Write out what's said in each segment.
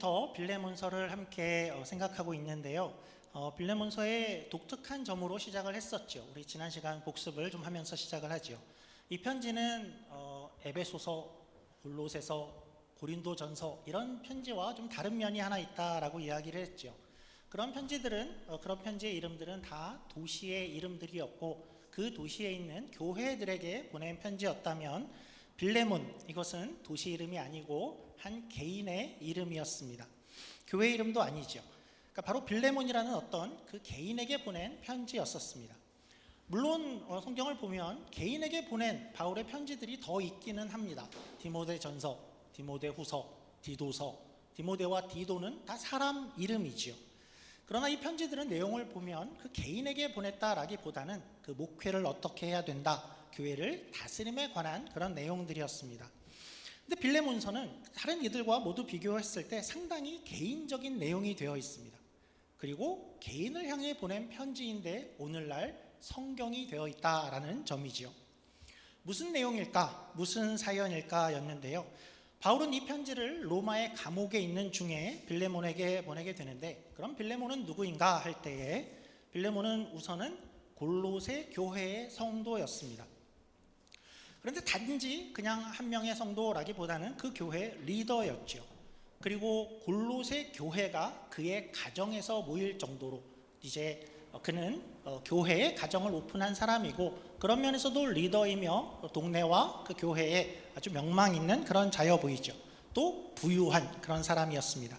주부터 빌레몬서를 함께 생각하고 있는데요. 빌레몬서의 독특한 점으로 시작을 했었죠. 우리 지난 시간 복습을 좀 하면서 시작을 하죠. 이 편지는 에베소서, 골로새서, 고린도전서 이런 편지와 좀 다른 면이 하나 있다라고 이야기를 했죠. 그런 편지의 이름들은 다 도시의 이름들이었고 그 도시에 있는 교회들에게 보낸 편지였다면 빌레몬, 이것은 도시 이름이 아니고 한 개인의 이름이었습니다. 교회 이름도 아니죠. 그러니까 바로 빌레몬이라는 어떤 그 개인에게 보낸 편지였었습니다. 물론 성경을 보면 개인에게 보낸 바울의 편지들이 더 있기는 합니다. 디모데전서, 디모데후서, 디도서, 디모데와 디도는 다 사람 이름이지요. 그러나 이 편지들은 내용을 보면 그 개인에게 보냈다라기보다는 그 목회를 어떻게 해야 된다, 교회를 다스림에 관한 그런 내용들이었습니다. 근데 빌레몬서는 다른 이들과 모두 비교했을 때 상당히 개인적인 내용이 되어 있습니다. 그리고 개인을 향해 보낸 편지인데 오늘날 성경이 되어 있다라는 점이지요. 무슨 내용일까, 무슨 사연일까 였는데요. 바울은 이 편지를 로마의 감옥에 있는 중에 빌레몬에게 보내게 되는데, 그럼 빌레몬은 누구인가 할 때에 빌레몬은 우선은 골로새 교회의 성도였습니다. 그런데 단지 그냥 한 명의 성도라기보다는 그 교회의 리더였죠. 그리고 골로새 교회가 그의 가정에서 모일 정도로 이제 그는 교회의 가정을 오픈한 사람이고, 그런 면에서도 리더이며 동네와 그 교회에 아주 명망 있는 그런 자여 보이죠. 또 부유한 그런 사람이었습니다.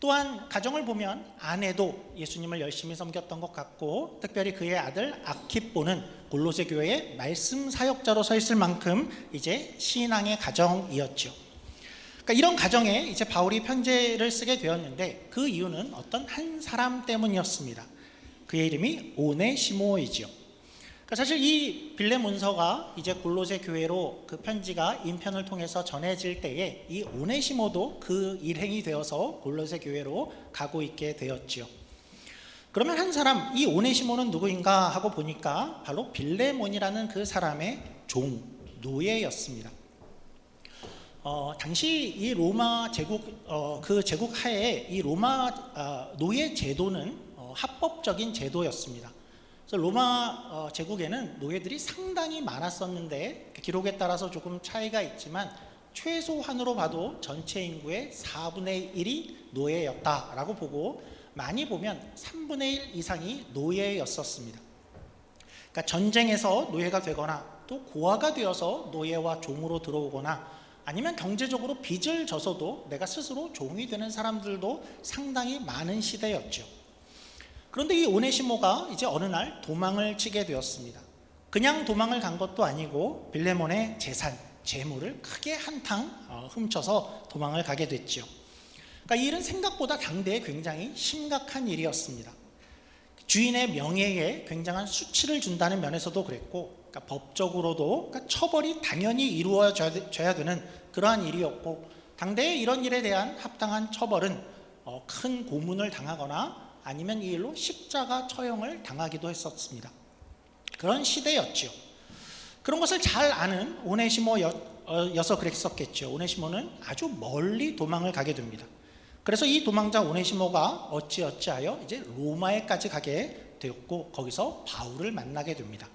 또한 가정을 보면 아내도 예수님을 열심히 섬겼던 것 같고, 특별히 그의 아들 아키뽀는 골로새 교회의 말씀 사역자로 서 있을 만큼 이제 신앙의 가정이었죠. 그러니까 이런 가정에 이제 바울이 편지를 쓰게 되었는데, 그 이유는 어떤 한 사람 때문이었습니다. 그의 이름이 오네시모이지요. 그러니까 사실 이 빌레몬서가 이제 골로새 교회로 그 편지가 인편을 통해서 전해질 때에 이 오네시모도 그 일행이 되어서 골로새 교회로 가고 있게 되었지요. 그러면 한 사람, 이 오네시모는 누구인가 하고 보니까 바로 빌레몬이라는 그 사람의 노예였습니다. 당시 이 로마 제국, 그 제국 하에 이 로마 노예 제도는 합법적인 제도였습니다. 그래서 로마 제국에는 노예들이 상당히 많았었는데, 기록에 따라서 조금 차이가 있지만 최소한으로 봐도 전체 인구의 4분의 1이 노예였다라고 보고, 많이 보면 3분의 1 이상이 노예였었습니다. 그러니까 전쟁에서 노예가 되거나 또 고아가 되어서 노예와 종으로 들어오거나, 아니면 경제적으로 빚을 져서도 내가 스스로 종이 되는 사람들도 상당히 많은 시대였죠. 그런데 이 오네시모가 이제 어느 날 도망을 치게 되었습니다. 그냥 도망을 간 것도 아니고 빌레몬의 재산, 재물을 크게 한탕 훔쳐서 도망을 가게 됐죠. 그러니까 이 일은 생각보다 당대에 굉장히 심각한 일이었습니다. 주인의 명예에 굉장한 수치를 준다는 면에서도 그랬고, 그러니까 법적으로도 그러니까 처벌이 당연히 이루어져야 되는 그러한 일이었고, 당대에 이런 일에 대한 합당한 처벌은 큰 고문을 당하거나 아니면 이 일로 십자가 처형을 당하기도 했었습니다. 그런 시대였죠. 그런 것을 잘 아는 오네시모여서 그랬었겠죠. 오네시모는 아주 멀리 도망을 가게 됩니다. 그래서 이 도망자 오네시모가 어찌하여 이제 로마에까지 가게 되었고, 거기서 바울을 만나게 됩니다.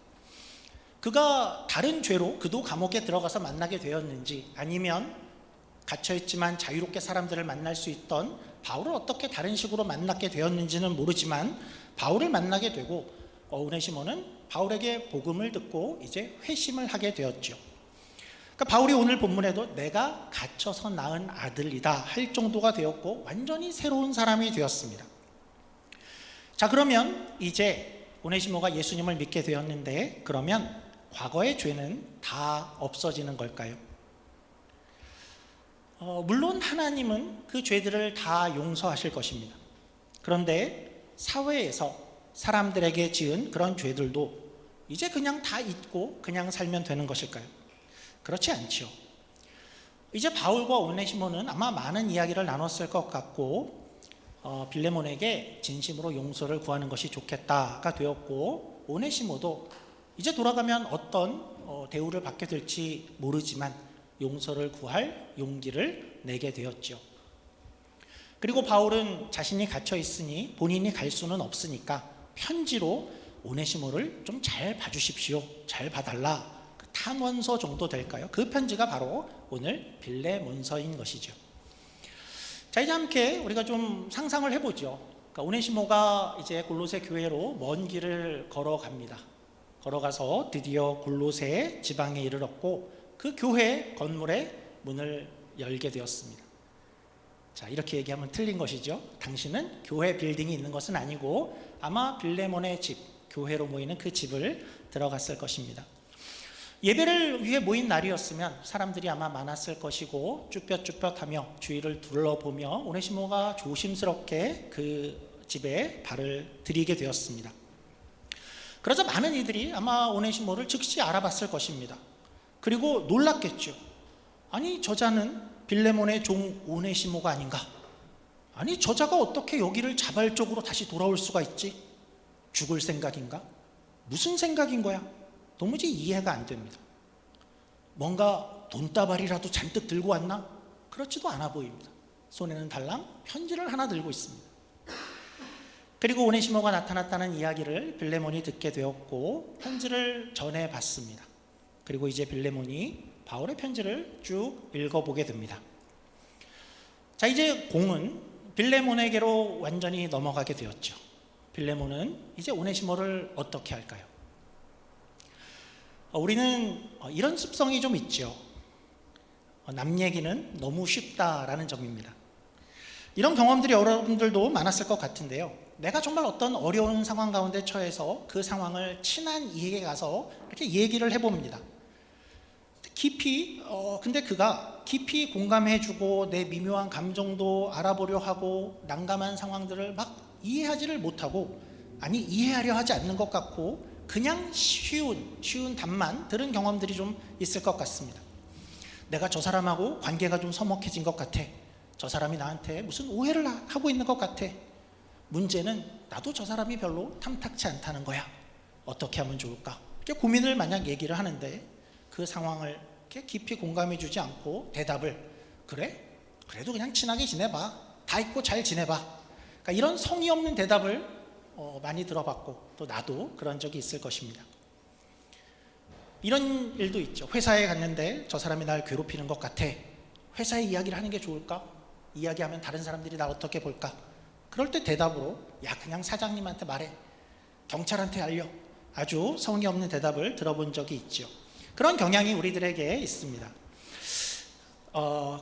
그가 다른 죄로 그도 감옥에 들어가서 만나게 되었는지, 아니면 갇혀있지만 자유롭게 사람들을 만날 수 있던 바울을 어떻게 다른 식으로 만나게 되었는지는 모르지만 바울을 만나게 되고, 오네시모는 바울에게 복음을 듣고 이제 회심을 하게 되었죠. 그러니까 바울이 오늘 본문에도 내가 갇혀서 낳은 아들이다 할 정도가 되었고, 완전히 새로운 사람이 되었습니다. 자, 그러면 이제 오네시모가 예수님을 믿게 되었는데, 그러면 과거의 죄는 다 없어지는 걸까요? 물론 하나님은 그 죄들을 다 용서하실 것입니다. 그런데 사회에서 사람들에게 지은 그런 죄들도 이제 그냥 다 잊고 그냥 살면 되는 것일까요? 그렇지 않죠. 이제 바울과 오네시모는 아마 많은 이야기를 나눴을 것 같고, 빌레몬에게 진심으로 용서를 구하는 것이 좋겠다가 되었고, 오네시모도 이제 돌아가면 어떤 대우를 받게 될지 모르지만 용서를 구할 용기를 내게 되었죠. 그리고 바울은 자신이 갇혀 있으니 본인이 갈 수는 없으니까 편지로 오네시모를 좀 잘 봐주십시오, 잘 봐달라, 탄원서 정도 될까요? 그 편지가 바로 오늘 빌레몬서인 것이죠. 자, 이제 함께 우리가 좀 상상을 해보죠. 그러니까 오네시모가 이제 골로새 교회로 먼 길을 걸어갑니다. 걸어가서 드디어 골로새 지방에 이르렀고 그 교회 건물의 문을 열게 되었습니다. 자, 이렇게 얘기하면 틀린 것이죠. 당신은 교회 빌딩이 있는 것은 아니고 아마 빌레몬의 집, 교회로 모이는 그 집을 들어갔을 것입니다. 예배를 위해 모인 날이었으면 사람들이 아마 많았을 것이고 쭈뼛쭈뼛하며 주위를 둘러보며 오네시모가 조심스럽게 그 집에 발을 들이게 되었습니다. 그러자 많은 이들이 아마 오네시모를 즉시 알아봤을 것입니다. 그리고 놀랐겠죠. 아니, 저자는 빌레몬의 종 오네시모가 아닌가? 아니, 저자가 어떻게 여기를 자발적으로 다시 돌아올 수가 있지? 죽을 생각인가? 무슨 생각인 거야? 도무지 이해가 안 됩니다. 뭔가 돈다발이라도 잔뜩 들고 왔나? 그렇지도 않아 보입니다. 손에는 달랑 편지를 하나 들고 있습니다. 그리고 오네시모가 나타났다는 이야기를 빌레몬이 듣게 되었고 편지를 전해받습니다. 그리고 이제 빌레몬이 바울의 편지를 쭉 읽어보게 됩니다. 자, 이제 공은 빌레몬에게로 완전히 넘어가게 되었죠. 빌레몬은 이제 오네시모를 어떻게 할까요? 우리는 이런 습성이 좀 있죠. 남 얘기는 너무 쉽다라는 점입니다. 이런 경험들이 여러분들도 많았을 것 같은데요. 내가 정말 어떤 어려운 상황 가운데 처해서 그 상황을 친한 이에게 가서 이렇게 얘기를 해봅니다. 근데 그가 깊이 공감해주고 내 미묘한 감정도 알아보려 하고 난감한 상황들을 막 이해하지를 못하고, 아니 이해하려 하지 않는 것 같고 그냥 쉬운 답만 들은 경험들이 좀 있을 것 같습니다. 내가 저 사람하고 관계가 좀 서먹해진 것 같아. 저 사람이 나한테 무슨 오해를 하고 있는 것 같아. 문제는 나도 저 사람이 별로 탐탁치 않다는 거야. 어떻게 하면 좋을까? 이렇게 고민을 만약 얘기를 하는데 그 상황을 이렇게 깊이 공감해 주지 않고 대답을 그래? 그래도 그냥 친하게 지내봐. 다 있고 잘 지내봐. 그러니까 이런 성의 없는 대답을 많이 들어봤고 또 나도 그런 적이 있을 것입니다. 이런 일도 있죠. 회사에 갔는데 저 사람이 날 괴롭히는 것 같아. 회사에 이야기를 하는 게 좋을까? 이야기하면 다른 사람들이 날 어떻게 볼까? 그럴 때 대답으로 야, 그냥 사장님한테 말해. 경찰한테 알려. 아주 성의 없는 대답을 들어본 적이 있죠. 그런 경향이 우리들에게 있습니다.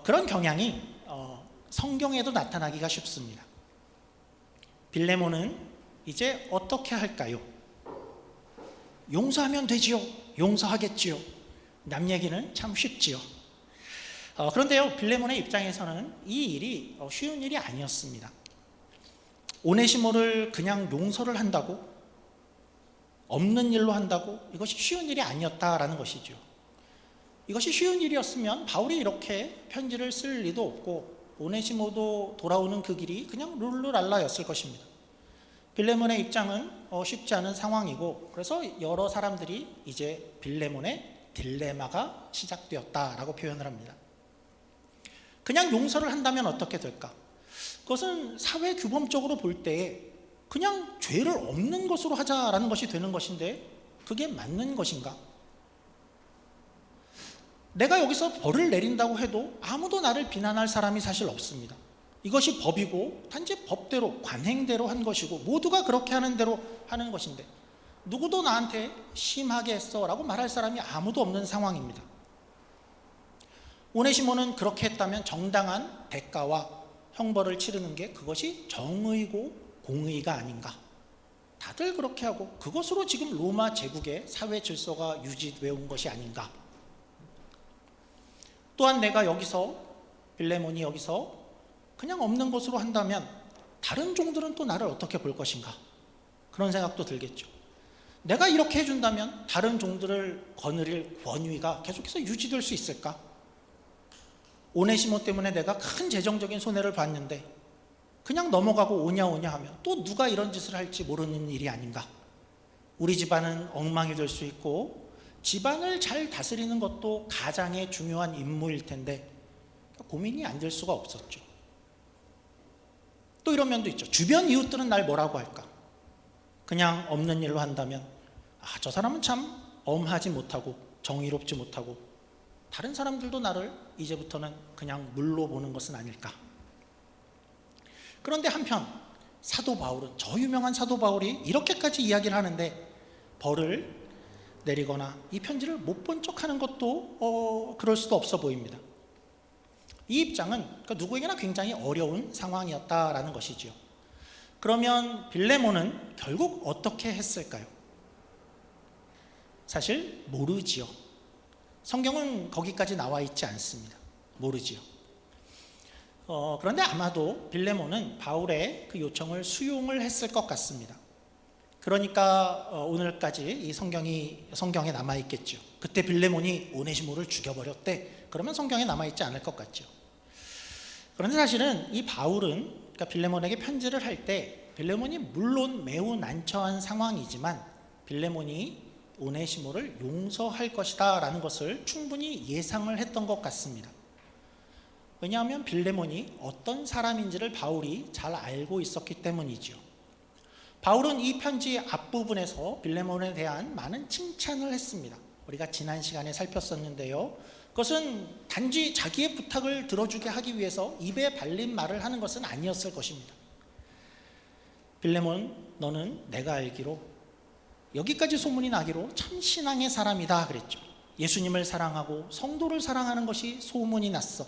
그런 경향이 성경에도 나타나기가 쉽습니다. 빌레몬은 이제 어떻게 할까요? 용서하면 되지요. 용서하겠지요. 남 얘기는 참 쉽지요. 그런데요, 빌레몬의 입장에서는 이 일이 쉬운 일이 아니었습니다. 오네시모를 그냥 용서를 한다고? 없는 일로 한다고? 이것이 쉬운 일이 아니었다라는 것이죠. 이것이 쉬운 일이었으면 바울이 이렇게 편지를 쓸 리도 없고 오네시모도 돌아오는 그 길이 그냥 룰루랄라였을 것입니다. 빌레몬의 입장은 쉽지 않은 상황이고 그래서 여러 사람들이 이제 빌레몬의 딜레마가 시작되었다라고 표현을 합니다. 그냥 용서를 한다면 어떻게 될까? 그것은 사회 규범적으로 볼 때 그냥 죄를 없는 것으로 하자라는 것이 되는 것인데 그게 맞는 것인가? 내가 여기서 벌을 내린다고 해도 아무도 나를 비난할 사람이 사실 없습니다. 이것이 법이고 단지 법대로 관행대로 한 것이고 모두가 그렇게 하는 대로 하는 것인데 누구도 나한테 심하게 했어 라고 말할 사람이 아무도 없는 상황입니다. 오네시모는 그렇게 했다면 정당한 대가와 형벌을 치르는 게 그것이 정의고 공의가 아닌가. 다들 그렇게 하고 그것으로 지금 로마 제국의 사회 질서가 유지되어 온 것이 아닌가. 또한 내가 여기서 빌레몬이 여기서 그냥 없는 것으로 한다면 다른 종들은 또 나를 어떻게 볼 것인가. 그런 생각도 들겠죠. 내가 이렇게 해준다면 다른 종들을 거느릴 권위가 계속해서 유지될 수 있을까? 오네시모 때문에 내가 큰 재정적인 손해를 봤는데 그냥 넘어가고 오냐 하면 또 누가 이런 짓을 할지 모르는 일이 아닌가. 우리 집안은 엉망이 될 수 있고 집안을 잘 다스리는 것도 가장의 중요한 임무일 텐데 고민이 안 될 수가 없었죠. 또 이런 면도 있죠. 주변 이웃들은 날 뭐라고 할까? 그냥 없는 일로 한다면 저 사람은 참 엄하지 못하고 정의롭지 못하고 다른 사람들도 나를 이제부터는 그냥 물로 보는 것은 아닐까. 그런데 한편 사도 바울은, 저 유명한 사도 바울이 이렇게까지 이야기를 하는데 벌을 내리거나 이 편지를 못 본 척하는 것도 그럴 수도 없어 보입니다. 이 입장은 그러니까 누구에게나 굉장히 어려운 상황이었다라는 것이지요. 그러면 빌레몬은 결국 어떻게 했을까요? 사실 모르지요. 성경은 거기까지 나와 있지 않습니다. 모르지요. 그런데 아마도 빌레몬은 바울의 그 요청을 수용을 했을 것 같습니다. 그러니까 오늘까지 이 성경에 남아있겠죠. 그때 빌레몬이 오네시모를 죽여버렸대. 그러면 성경에 남아있지 않을 것 같죠. 그런데 사실은 이 바울은 그러니까 빌레몬에게 편지를 할 때 빌레몬이 물론 매우 난처한 상황이지만 빌레몬이 오네시모를 용서할 것이다 라는 것을 충분히 예상을 했던 것 같습니다. 왜냐하면 빌레몬이 어떤 사람인지를 바울이 잘 알고 있었기 때문이죠. 바울은 이 편지 앞부분에서 빌레몬에 대한 많은 칭찬을 했습니다. 우리가 지난 시간에 살폈었는데요. 그것은 단지 자기의 부탁을 들어주게 하기 위해서 입에 발린 말을 하는 것은 아니었을 것입니다. 빌레몬, 너는 내가 알기로 여기까지 소문이 나기로 참 신앙의 사람이다 그랬죠. 예수님을 사랑하고 성도를 사랑하는 것이 소문이 났어.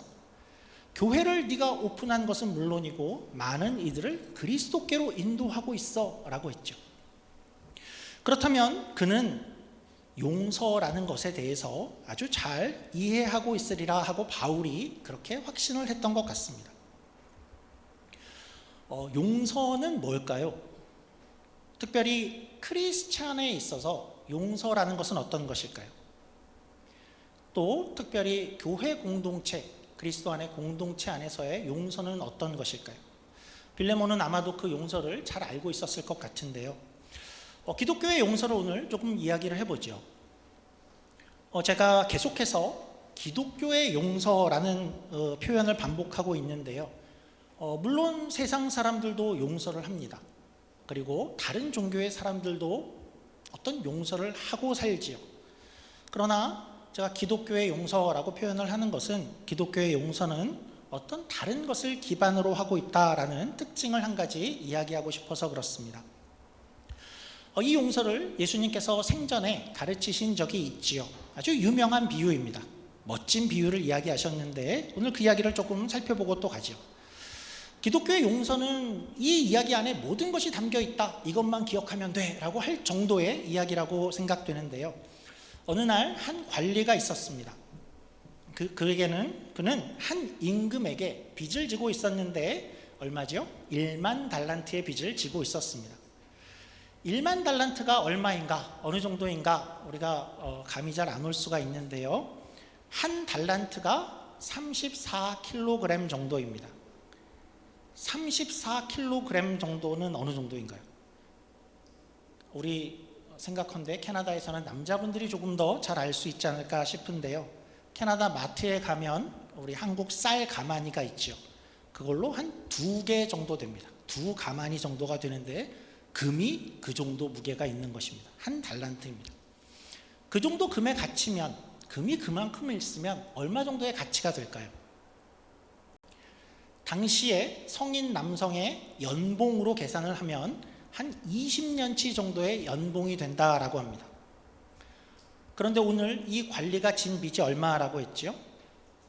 교회를 네가 오픈한 것은 물론이고 많은 이들을 그리스도께로 인도하고 있어 라고 했죠. 그렇다면 그는 용서라는 것에 대해서 아주 잘 이해하고 있으리라 하고 바울이 그렇게 확신을 했던 것 같습니다. 용서는 뭘까요? 특별히 크리스찬에 있어서 용서라는 것은 어떤 것일까요? 또 특별히 교회 공동체, 그리스도 안의 공동체 안에서의 용서는 어떤 것일까요? 빌레몬은 아마도 그 용서를 잘 알고 있었을 것 같은데요. 기독교의 용서를 오늘 조금 이야기를 해보죠. 제가 계속해서 기독교의 용서라는 표현을 반복하고 있는데요. 물론 세상 사람들도 용서를 합니다. 그리고 다른 종교의 사람들도 어떤 용서를 하고 살지요. 그러나 제가 기독교의 용서라고 표현을 하는 것은 기독교의 용서는 어떤 다른 것을 기반으로 하고 있다라는 특징을 한 가지 이야기하고 싶어서 그렇습니다. 이 용서를 예수님께서 생전에 가르치신 적이 있지요. 아주 유명한 비유입니다. 멋진 비유를 이야기하셨는데 오늘 그 이야기를 조금 살펴보고 또 가죠. 기독교의 용서는 이 이야기 안에 모든 것이 담겨 있다, 이것만 기억하면 돼 라고 할 정도의 이야기라고 생각되는데요. 어느 날 한 관리가 있었습니다. 그는 한 임금에게 빚을 지고 있었는데 얼마죠? 1만 달란트의 빚을 지고 있었습니다. 1만 달란트가 얼마인가, 어느 정도인가 우리가 감이 잘 안 올 수가 있는데요. 한 달란트가 34kg 정도입니다. 34kg 정도는 어느 정도인가요? 우리 생각컨대 캐나다에서는 남자분들이 조금 더 잘 알 수 있지 않을까 싶은데요. 캐나다 마트에 가면 우리 한국 쌀 가마니가 있죠. 그걸로 한 2개 정도 됩니다. 2가마니 정도가 되는데 금이 그 정도 무게가 있는 것입니다. 한 달란트입니다. 그 정도 금의 가치면, 금이 그만큼 있으면 얼마 정도의 가치가 될까요? 당시에 성인 남성의 연봉으로 계산을 하면 한 20년치 정도의 연봉이 된다라고 합니다. 그런데 오늘 이 관리가 진 빚이 얼마라고 했죠?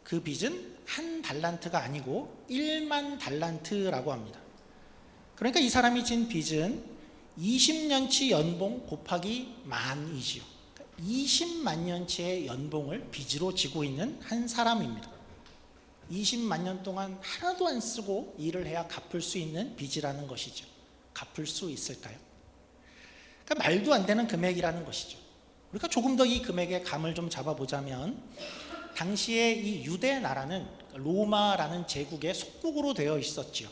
그 빚은 한 달란트가 아니고 1만 달란트라고 합니다. 그러니까 이 사람이 진 빚은 20년치 연봉 곱하기 만이지요. 20만 년치의 연봉을 빚으로 지고 있는 한 사람입니다. 20만 년 동안 하나도 안 쓰고 일을 해야 갚을 수 있는 빚이라는 것이죠. 갚을 수 있을까요? 그러니까 말도 안 되는 금액이라는 것이죠. 우리가 조금 더 이 금액의 감을 좀 잡아보자면 당시에 이 유대 나라는 로마라는 제국의 속국으로 되어 있었지요.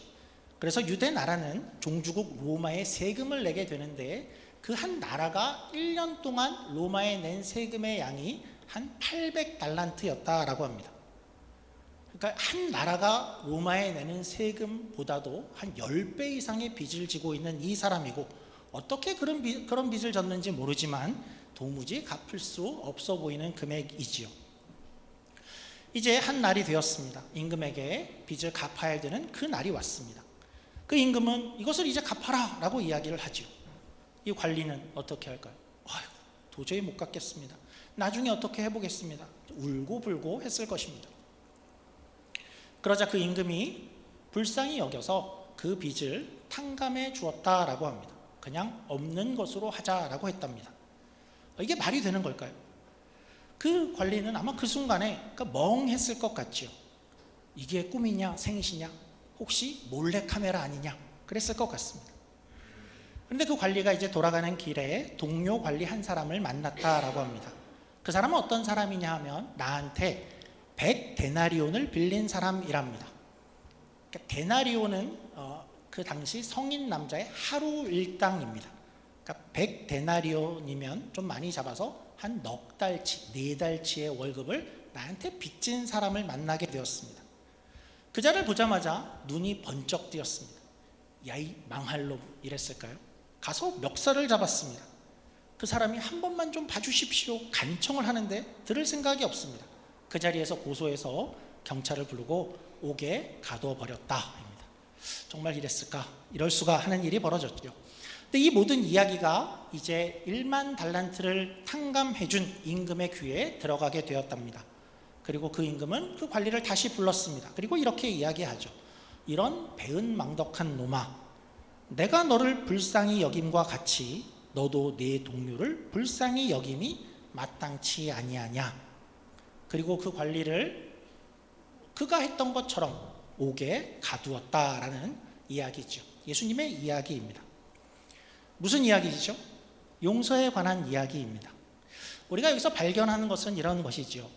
그래서 유대 나라는 종주국 로마에 세금을 내게 되는데 그 한 나라가 1년 동안 로마에 낸 세금의 양이 한 800달란트였다라고 합니다. 그러니까 한 나라가 로마에 내는 세금보다도 한 10배 이상의 빚을 지고 있는 이 사람이고, 어떻게 그런 빚을 졌는지 모르지만 도무지 갚을 수 없어 보이는 금액이지요. 이제 한 날이 되었습니다. 임금에게 빚을 갚아야 되는 그 날이 왔습니다. 그 임금은 이것을 이제 갚아라 라고 이야기를 하죠. 이 관리는 어떻게 할까요? 아이고, 도저히 못 갚겠습니다. 나중에 어떻게 해보겠습니다. 울고불고 했을 것입니다. 그러자 그 임금이 불쌍히 여겨서 그 빚을 탕감해 주었다라고 합니다. 그냥 없는 것으로 하자라고 했답니다. 이게 말이 되는 걸까요? 그 관리는 아마 그 순간에 멍했을 것 같지요. 이게 꿈이냐 생시냐, 혹시 몰래카메라 아니냐, 그랬을 것 같습니다. 그런데 그 관리가 이제 돌아가는 길에 동료 관리 한 사람을 만났다라고 합니다. 그 사람은 어떤 사람이냐 하면 나한테 100데나리온을 빌린 사람이랍니다. 그러니까 데나리온은 그 당시 성인 남자의 하루 일당입니다. 그러니까 100데나리온이면 좀 많이 잡아서 한 넉 달치, 4달치의 월급을 나한테 빚진 사람을 만나게 되었습니다. 그 자를 보자마자 눈이 번쩍 뜨였습니다. 야이 망할 놈, 이랬을까요? 가서 멱살을 잡았습니다. 그 사람이 한 번만 좀 봐주십시오 간청을 하는데 들을 생각이 없습니다. 그 자리에서 고소해서 경찰을 부르고 옥에 가둬버렸다. 정말 이랬을까? 이럴 수가 하는 일이 벌어졌죠. 근데 이 모든 이야기가 이제 1만 달란트를 탕감해준 임금의 귀에 들어가게 되었답니다. 그리고 그 임금은 그 관리를 다시 불렀습니다. 그리고 이렇게 이야기하죠. 이런 배은망덕한 놈아, 내가 너를 불쌍히 여김과 같이 너도 네 동료를 불쌍히 여김이 마땅치 아니하냐. 그리고 그 관리를 그가 했던 것처럼 옥에 가두었다라는 이야기죠. 예수님의 이야기입니다. 무슨 이야기죠? 용서에 관한 이야기입니다. 우리가 여기서 발견하는 것은 이런 것이죠.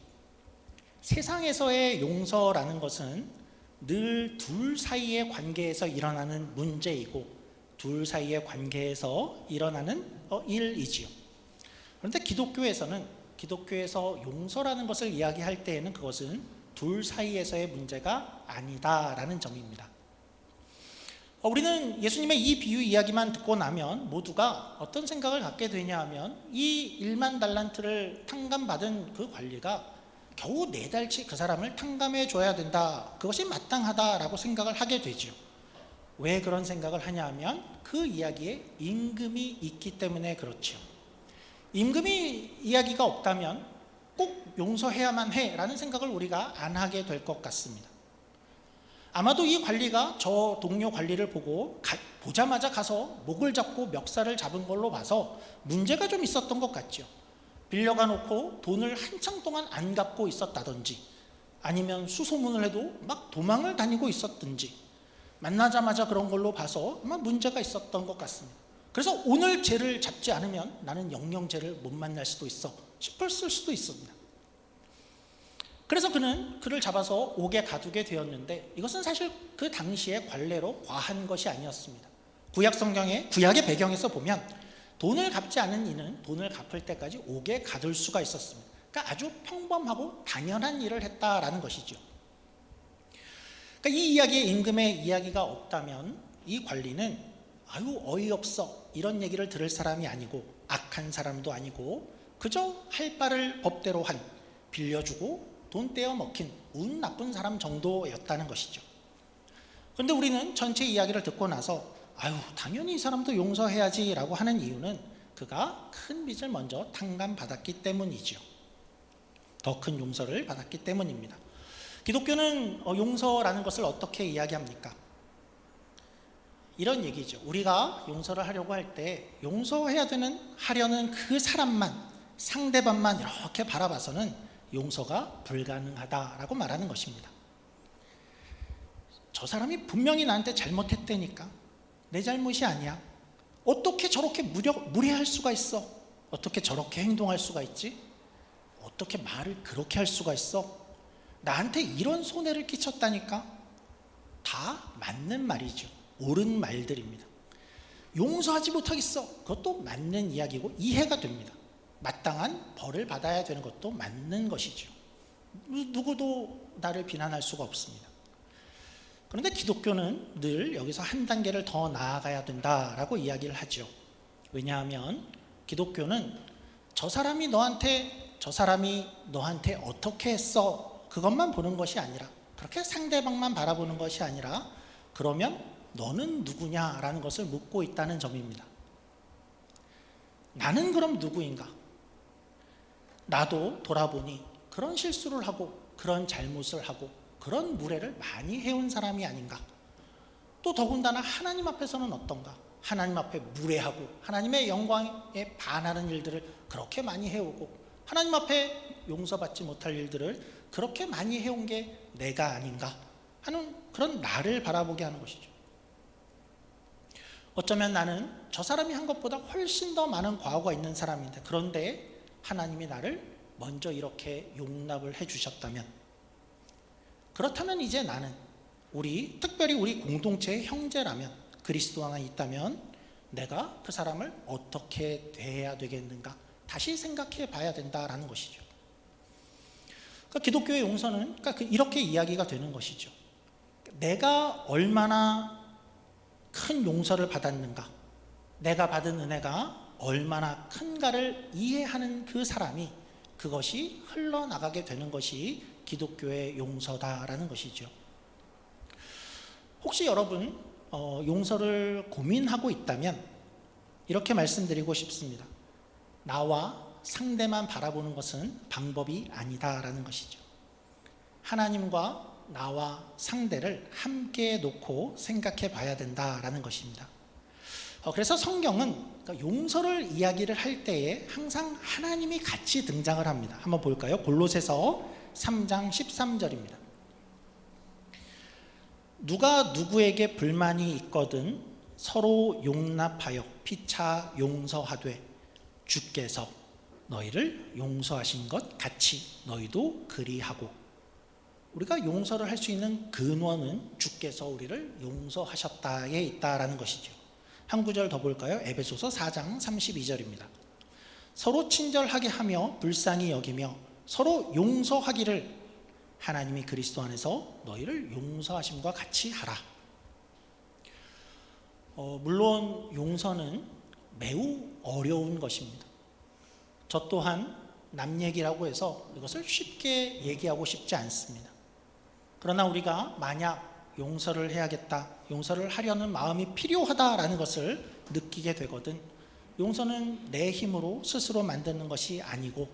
세상에서의 용서라는 것은 늘 둘 사이의 관계에서 일어나는 문제이고 둘 사이의 관계에서 일어나는 일이지요. 그런데 기독교에서 용서라는 것을 이야기할 때에는 그것은 둘 사이에서의 문제가 아니다라는 점입니다. 우리는 예수님의 이 비유 이야기만 듣고 나면 모두가 어떤 생각을 갖게 되냐 하면 이 1만 달란트를 탕감받은 그 관리가 겨우 4달치 그 사람을 탕감해 줘야 된다, 그것이 마땅하다라고 생각을 하게 되죠. 왜 그런 생각을 하냐 하면 그 이야기에 임금이 있기 때문에 그렇죠. 임금이 이야기가 없다면 꼭 용서해야만 해라는 생각을 우리가 안 하게 될 것 같습니다. 아마도 이 관리가 저 동료 관리를 보자마자 가서 목을 잡고 멱살을 잡은 걸로 봐서 문제가 좀 있었던 것 같죠. 빌려가 놓고 돈을 한창 동안 안 갚고 있었다든지, 아니면 수소문을 해도 막 도망을 다니고 있었든지, 만나자마자 그런 걸로 봐서 아마 문제가 있었던 것 같습니다. 그래서 오늘 쟤를 잡지 않으면 나는 영영 쟤를 못 만날 수도 있어 싶었을 수도 있습니다. 그래서 그를 잡아서 옥에 가두게 되었는데, 이것은 사실 그 당시의 관례로 과한 것이 아니었습니다. 구약의 배경에서 보면 돈을 갚지 않은 이는 돈을 갚을 때까지 옥에 가둘 수가 있었습니다. 그러니까 아주 평범하고 당연한 일을 했다라는 것이죠. 그러니까 이 이야기에 임금의 이야기가 없다면 이 관리는 아유 어이없어 이런 얘기를 들을 사람이 아니고 악한 사람도 아니고 그저 할 바를 법대로 한, 빌려주고 돈 떼어 먹힌 운 나쁜 사람 정도였다는 것이죠. 그런데 우리는 전체 이야기를 듣고 나서 아유 당연히 이 사람도 용서해야지 라고 하는 이유는 그가 큰 빚을 먼저 탕감받았기 때문이죠. 더 큰 용서를 받았기 때문입니다. 기독교는 용서라는 것을 어떻게 이야기합니까? 이런 얘기죠. 우리가 용서를 하려고 할 때 하려는 그 사람만, 상대방만 이렇게 바라봐서는 용서가 불가능하다라고 말하는 것입니다. 저 사람이 분명히 나한테 잘못했다니까, 내 잘못이 아니야. 어떻게 저렇게 무례할 수가 있어? 어떻게 저렇게 행동할 수가 있지? 어떻게 말을 그렇게 할 수가 있어? 나한테 이런 손해를 끼쳤다니까? 다 맞는 말이죠. 옳은 말들입니다. 용서하지 못하겠어, 그것도 맞는 이야기고 이해가 됩니다. 마땅한 벌을 받아야 되는 것도 맞는 것이죠. 누구도 나를 비난할 수가 없습니다. 그런데 기독교는 늘 여기서 한 단계를 더 나아가야 된다라고 이야기를 하죠. 왜냐하면 기독교는 저 사람이 너한테 어떻게 했어 그것만 보는 것이 아니라, 그렇게 상대방만 바라보는 것이 아니라, 그러면 너는 누구냐라는 것을 묻고 있다는 점입니다. 나는 그럼 누구인가? 나도 돌아보니 그런 실수를 하고 그런 잘못을 하고 그런 무례를 많이 해온 사람이 아닌가? 또 더군다나 하나님 앞에서는 어떤가? 하나님 앞에 무례하고 하나님의 영광에 반하는 일들을 그렇게 많이 해오고, 하나님 앞에 용서받지 못할 일들을 그렇게 많이 해온 게 내가 아닌가 하는 그런 나를 바라보게 하는 것이죠. 어쩌면 나는 저 사람이 한 것보다 훨씬 더 많은 과오가 있는 사람인데, 그런데 하나님이 나를 먼저 이렇게 용납을 해주셨다면, 그렇다면 이제 나는 특별히 우리 공동체의 형제라면, 그리스도 안에 있다면 내가 그 사람을 어떻게 대해야 되겠는가 다시 생각해 봐야 된다라는 것이죠. 그러니까 기독교의 용서는 이렇게 이야기가 되는 것이죠. 내가 얼마나 큰 용서를 받았는가, 내가 받은 은혜가 얼마나 큰가를 이해하는 그 사람이, 그것이 흘러나가게 되는 것이 기독교의 용서다라는 것이죠. 혹시 여러분 용서를 고민하고 있다면 이렇게 말씀드리고 싶습니다. 나와 상대만 바라보는 것은 방법이 아니다라는 것이죠. 하나님과 나와 상대를 함께 놓고 생각해 봐야 된다라는 것입니다. 그래서 성경은 용서를 이야기를 할 때에 항상 하나님이 같이 등장을 합니다. 한번 볼까요? 골로새서 3장 13절입니다. 누가 누구에게 불만이 있거든 서로 용납하여 피차 용서하되 주께서 너희를 용서하신 것 같이 너희도 그리하고. 우리가 용서를 할 수 있는 근원은 주께서 우리를 용서하셨다에 있다라는 것이죠. 한 구절 더 볼까요? 에베소서 4장 32절입니다. 서로 친절하게 하며 불쌍히 여기며 서로 용서하기를 하나님이 그리스도 안에서 너희를 용서하심과 같이 하라. 물론 용서는 매우 어려운 것입니다. 저 또한 남 얘기라고 해서 이것을 쉽게 얘기하고 싶지 않습니다. 그러나 우리가 만약 용서를 해야겠다, 용서를 하려는 마음이 필요하다라는 것을 느끼게 되거든, 용서는 내 힘으로 스스로 만드는 것이 아니고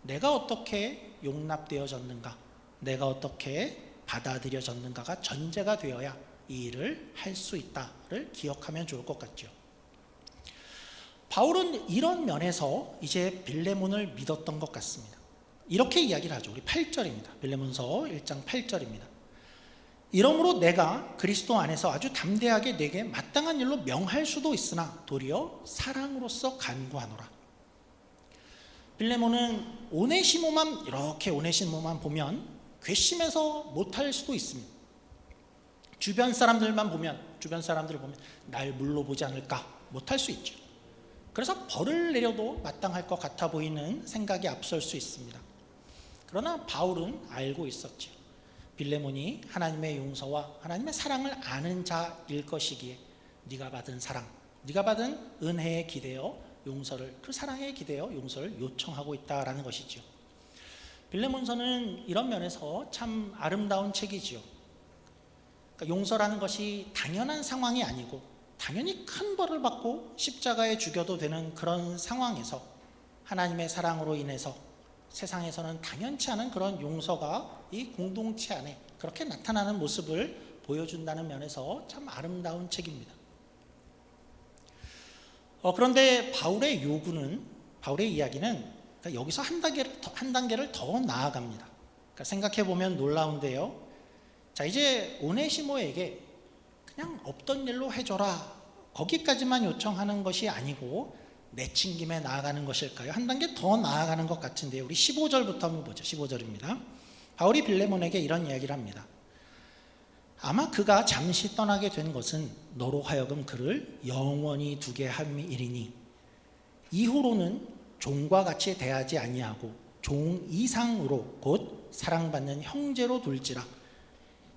내가 어떻게 용납되어졌는가, 내가 어떻게 받아들여졌는가가 전제가 되어야 이 일을 할 수 있다를 기억하면 좋을 것 같죠. 바울은 이런 면에서 이제 빌레몬을 믿었던 것 같습니다. 이렇게 이야기를 하죠. 우리 8절입니다. 빌레몬서 1장 8절입니다. 이러므로 내가 그리스도 안에서 아주 담대하게 내게 마땅한 일로 명할 수도 있으나 도리어 사랑으로서 간구하노라. 빌레몬은 오네시모만 보면 괘씸해서 못할 수도 있습니다. 주변 사람들을 보면 날 물러보지 않을까, 못할 수 있죠. 그래서 벌을 내려도 마땅할 것 같아 보이는 생각이 앞설 수 있습니다. 그러나 바울은 알고 있었죠. 빌레몬이 하나님의 용서와 하나님의 사랑을 아는 자일 것이기에 네가 받은 사랑, 네가 받은 은혜에 기대어 용서를, 그 사랑에 기대어 용서를 요청하고 있다라는 것이죠. 빌레몬서는 이런 면에서 참 아름다운 책이지요. 그러니까 용서라는 것이 당연한 상황이 아니고 당연히 큰 벌을 받고 십자가에 죽여도 되는 그런 상황에서 하나님의 사랑으로 인해서 세상에서는 당연치 않은 그런 용서가 이 공동체 안에 그렇게 나타나는 모습을 보여준다는 면에서 참 아름다운 책입니다. 그런데 바울의 이야기는 여기서 한 단계를 더 나아갑니다. 그러니까 생각해보면 놀라운데요. 자, 이제 오네시모에게 그냥 없던 일로 해줘라, 거기까지만 요청하는 것이 아니고 내친김에 나아가는 것일까요? 한 단계 더 나아가는 것 같은데요. 우리 15절부터 한번 보죠. 15절입니다. 바울이 빌레몬에게 이런 이야기를 합니다. 아마 그가 잠시 떠나게 된 것은 너로 하여금 그를 영원히 두게 함이리니 이후로는 종과 같이 대하지 아니하고 종 이상으로 곧 사랑받는 형제로 둘지라.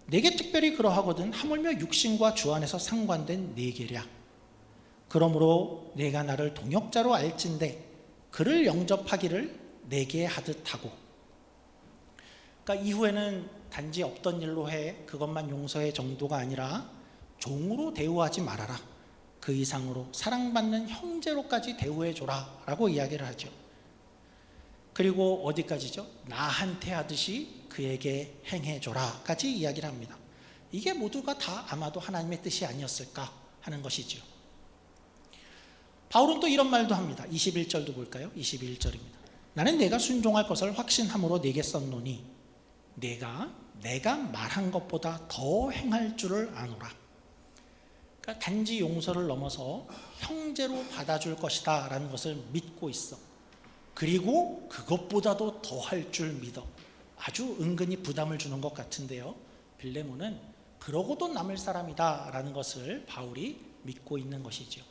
내게 특별히 그러하거든 하물며 육신과 주 안에서 상관된 내게랴. 그러므로 내가 나를 동역자로 알진대 그를 영접하기를 내게 하듯 하고. 그러니까 이후에는 단지 없던 일로 해 그것만 용서해 정도가 아니라 종으로 대우하지 말아라. 그 이상으로 사랑받는 형제로까지 대우해 줘라 라고 이야기를 하죠. 그리고 어디까지죠? 나한테 하듯이 그에게 행해 줘라까지 이야기를 합니다. 이게 모두가 다 아마도 하나님의 뜻이 아니었을까 하는 것이지요. 바울은 또 이런 말도 합니다. 21절도 볼까요? 21절입니다. 나는 내가 순종할 것을 확신함으로 내게 썼노니 내가 말한 것보다 더 행할 줄을 아노라. 그러니까 단지 용서를 넘어서 형제로 받아줄 것이다 라는 것을 믿고 있어. 그리고 그것보다도 더 할 줄 믿어. 아주 은근히 부담을 주는 것 같은데요, 빌레몬은 그러고도 남을 사람이다 라는 것을 바울이 믿고 있는 것이죠.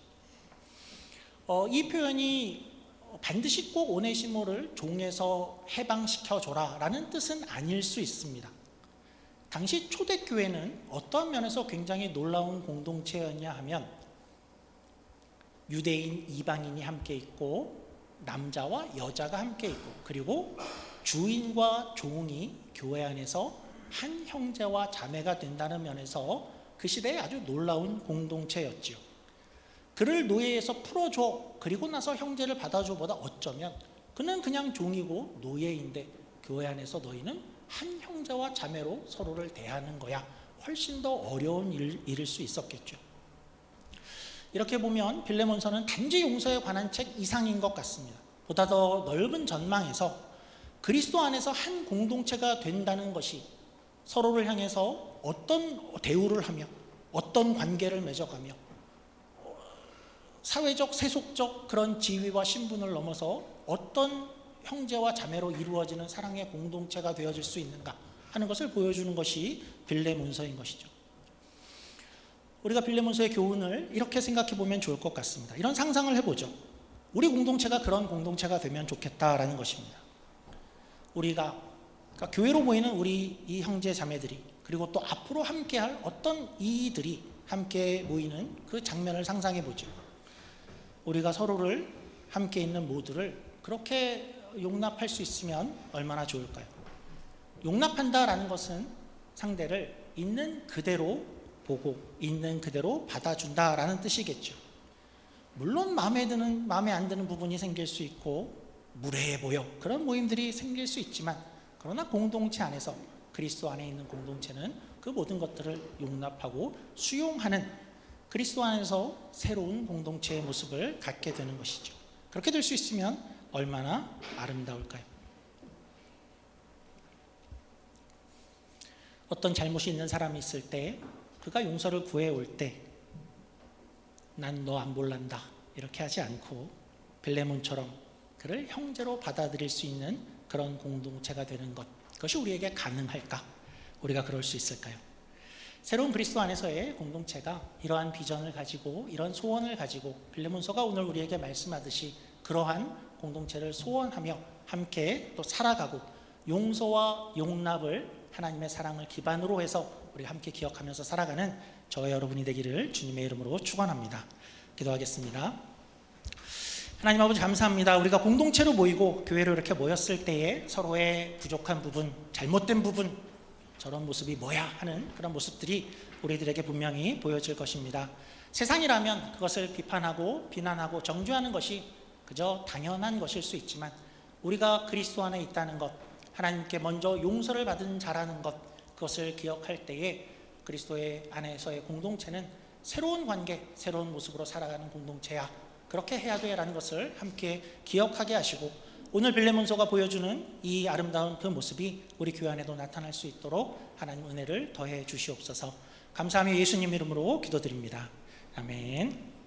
이 표현이 반드시 꼭 오네시모를 종에서 해방시켜줘라 라는 뜻은 아닐 수 있습니다. 당시 초대교회는 어떠한 면에서 굉장히 놀라운 공동체였냐 하면 유대인, 이방인이 함께 있고 남자와 여자가 함께 있고 그리고 주인과 종이 교회 안에서 한 형제와 자매가 된다는 면에서 그 시대에 아주 놀라운 공동체였지요. 그를 노예에서 풀어줘 그리고 나서 형제를 받아줘보다 어쩌면 그는 그냥 종이고 노예인데 교회 안에서 너희는 한 형제와 자매로 서로를 대하는 거야. 훨씬 더 어려운 일일 수 있었겠죠. 이렇게 보면 빌레몬서는 단지 용서에 관한 책 이상인 것 같습니다. 보다 더 넓은 전망에서 그리스도 안에서 한 공동체가 된다는 것이 서로를 향해서 어떤 대우를 하며 어떤 관계를 맺어가며 사회적, 세속적 그런 지위와 신분을 넘어서 어떤 형제와 자매로 이루어지는 사랑의 공동체가 되어질 수 있는가 하는 것을 보여주는 것이 빌레몬서인 것이죠. 우리가 빌레몬서의 교훈을 이렇게 생각해 보면 좋을 것 같습니다. 이런 상상을 해보죠. 우리 공동체가 그런 공동체가 되면 좋겠다라는 것입니다. 우리가 그러니까 교회로 모이는 우리 이 형제 자매들이 그리고 또 앞으로 함께할 어떤 이들이 함께 모이는 그 장면을 상상해 보죠. 우리가 서로를 함께 있는 모두를 그렇게 용납할 수 있으면 얼마나 좋을까요? 용납한다라는 것은 상대를 있는 그대로 보고 있는 그대로 받아준다라는 뜻이겠죠. 물론 마음에 안 드는 부분이 생길 수 있고 무례해 보여 그런 모임들이 생길 수 있지만 그러나 공동체 안에서 그리스도 안에 있는 공동체는 그 모든 것들을 용납하고 수용하는 그리스도 안에서 새로운 공동체의 모습을 갖게 되는 것이죠. 그렇게 될 수 있으면 얼마나 아름다울까요? 어떤 잘못이 있는 사람이 있을 때 그가 용서를 구해올 때 난 너 안 볼란다 이렇게 하지 않고 빌레몬처럼 그를 형제로 받아들일 수 있는 그런 공동체가 되는 것, 그것이 우리에게 가능할까? 우리가 그럴 수 있을까요? 새로운 그리스도 안에서의 공동체가 이러한 비전을 가지고 이런 소원을 가지고 빌레몬서가 오늘 우리에게 말씀하듯이 그러한 공동체를 소원하며 함께 또 살아가고 용서와 용납을 하나님의 사랑을 기반으로 해서 우리 함께 기억하면서 살아가는 저와 여러분이 되기를 주님의 이름으로 축원합니다. 기도하겠습니다. 하나님 아버지 감사합니다. 우리가 공동체로 모이고 교회로 이렇게 모였을 때에 서로의 부족한 부분, 잘못된 부분, 저런 모습이 뭐야 하는 그런 모습들이 우리들에게 분명히 보여질 것입니다. 세상이라면 그것을 비판하고 비난하고 정죄하는 것이 그저 당연한 것일 수 있지만 우리가 그리스도 안에 있다는 것, 하나님께 먼저 용서를 받은 자라는 것, 그것을 기억할 때에 그리스도의 안에서의 공동체는 새로운 관계, 새로운 모습으로 살아가는 공동체야. 그렇게 해야 돼라는 것을 함께 기억하게 하시고 오늘 빌레몬서가 보여주는 이 아름다운 그 모습이 우리 교회 안에도 나타날 수 있도록 하나님 은혜를 더해 주시옵소서. 감사하며 예수님 이름으로 기도드립니다. 아멘.